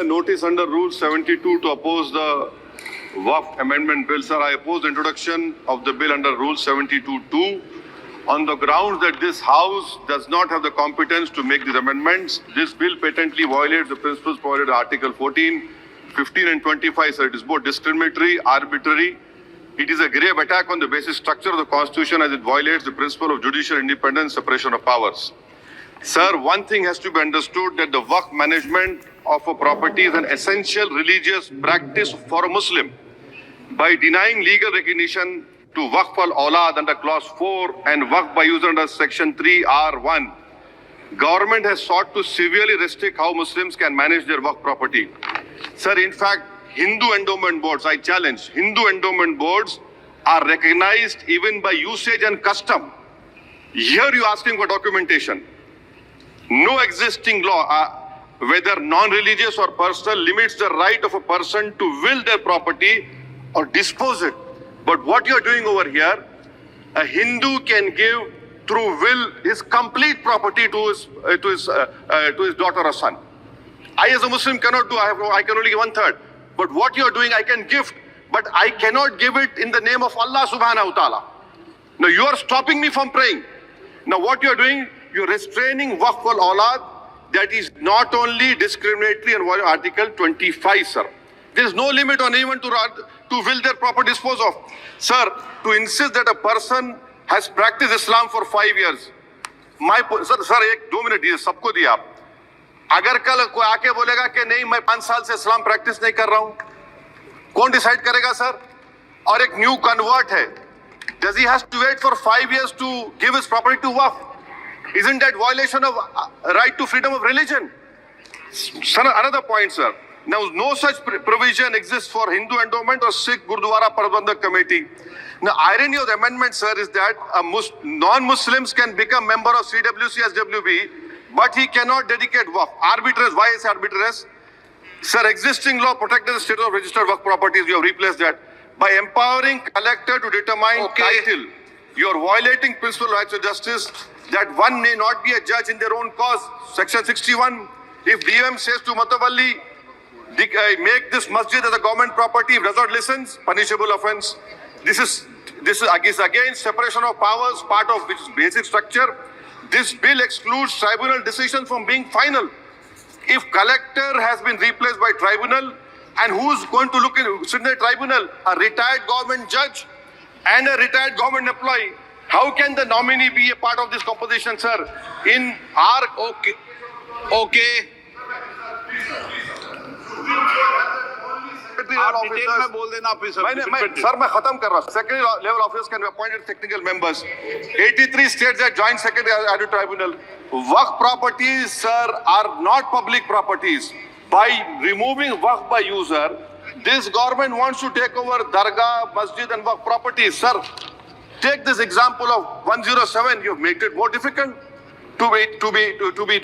Notice under Rule 72 to oppose the Waqf Amendment Bill. Sir, I oppose the introduction of the bill under Rule 72(2) on the grounds that this House does not have the competence to make these amendments. This bill patently violates the principles provided in Article 14, 15 and 25. Sir, it is both discriminatory, arbitrary. It is a grave attack on the basic structure of the Constitution as it violates the principle of judicial independence, separation of powers. Sir, one thing has to be understood, that the Waqf management of a property is an essential religious practice for a Muslim. By denying legal recognition to Waqf al-Awlad under Clause 4 and Waqf by user under Section 3(r)(1), government has sought to severely restrict how Muslims can manage their Waqf property. Sir, in fact, Hindu endowment boards, I challenge, Hindu endowment boards are recognized even by usage and custom. Here you are asking for documentation. No existing law, whether non-religious or personal, limits the right of a person to will their property or dispose it. But what you are doing over here, a Hindu can give through will his complete property to his daughter or son. I as a Muslim cannot do, I can only give 1/3. But what you are doing, I can gift, but I cannot give it in the name of Allah subhanahu wa ta'ala. Now you are stopping me from praying. Now what you are doing, you are restraining Waqf al-Awlad. That is not only discriminatory and violating Article 25, sir. There is no limit on anyone to will their property dispose of. Sir, to insist that a person has practiced Islam for 5 years. Sir, 1-2 minute दिए, सबको दिया आप. अगर कल कोई आके बोलेगा कि नहीं मैं 5 साल से इस्लाम प्रैक्टिस नहीं कर रहा हूं, कौन डिसाइड करेगा सर? और एक न्यू कन्वर्ट है, does he has to wait for 5 years to give his property to Waqf? Isn't that violation of right to freedom of religion? Sir, another point, sir. Now, no such provision exists for Hindu endowment or Sikh Gurdwara Prabandhak Committee. Now, irony of the amendment, sir, is that non-Muslims can become member of CWC, SWB, but he cannot dedicate Waqf. Arbitrous. Why is arbitrous? Sir, existing law protects the status of registered Waqf properties. You have replaced that. By empowering collector to determine title, you are violating principal rights of justice, that one may not be a judge in their own cause. Section 61. If DM says to Matawalli, make this masjid as a government property, if does not listen, punishable offence. This is against separation of powers, part of which is basic structure. This bill excludes tribunal decisions from being final. If collector has been replaced by tribunal, and who is going to sit in the tribunal? A retired government judge and a retired government employee. How can the nominee be a part of this composition, sir? In our Okay. आप detail में बोल देना officer. Sir मैं खत्म कर रहा हूँ. Secretary level officers can be appointed technical members. 83 states that joint secretary added tribunal. Waqf properties, sir, are not public properties. By removing Waqf by user, this government wants to take over Dargah, Masjid and Waqf properties, sir. Take this example of 107. You've made it more difficult to be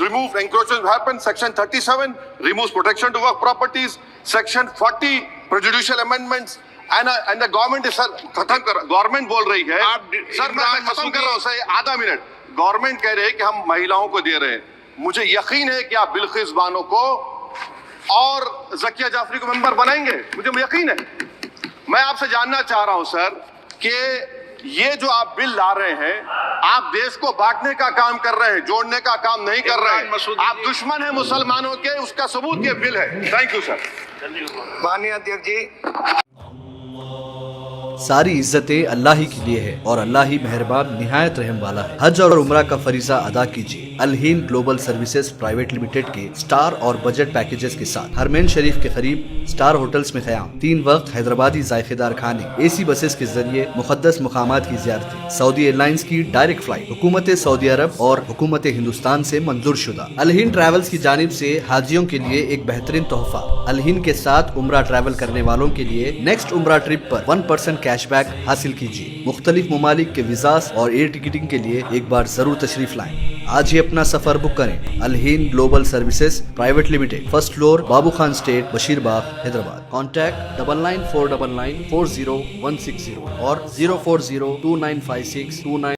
removed. Encroachment happen. Section 37 removes protection to Waqf properties. Section 40 prejudicial amendments. And the government is, sir, government बोल रही है. Sir मैं खत्म कर रहा हूँ sir, आधा minute. Government कह रहे हैं कि हम महिलाओं को दे रहे हैं. मुझे यकीन है कि आप बिल्किस बानो को और ज़किया जाफरी को मेंबर बनाएंगे. मुझे यकीन है. मैं आपसे जानना चाह रहा हूँ सर कि ये जो आप बिल ला रहे हैं, आप देश को बांटने का काम कर रहे हैं, जोड़ने का काम नहीं कर रहे हैं. आप दुश्मन हैं मुसलमानों के, उसका सबूत ये बिल है. Thank you sir. माननीय अध्यक्ष जी. सारी इज्जतें अल्लाह ही के लिए है और अल्लाह ही मेहरबान निहायत रहम वाला है. हज और उम्रा का फरीजा अदा कीजिए Al-Hind global services private limited के स्टार और बजट पैकेजेस के साथ. हरमैन शरीफ के करीब स्टार होटल्स में क़याम, 3 वक्त हैदराबादी जायकेदार खाने, AC बसेस के जरिए मुक़द्दस मुकामात की ज़ियारतें, सऊदी एयरलाइंस की डायरेक्ट फ्लाइट, हुकूमत सऊदी अरब और हुकूमत हिंदुस्तान से मंजूर शुदा. अल-हिंद ट्रैवल्स की जानिब से हाजियों के लिए एक बेहतरीन तोहफा. अल-हिंद के साथ उम्रा ट्रैवल करने वालों के लिए नेक्स्ट उम्रा ट्रिप पर 1% कैशबैक हासिल कीजिए. मुख्तलिफ ममालिक के वीज़ास और एयर टिकटिंग के लिए एक बार जरूर तशरीफ लाएं. आज ही अपना सफर बुक करें. Al-Hind global services private limited, first floor, Babu Khan estate, Basheerbagh, Hyderabad. Contact 9949940160 और 040295629.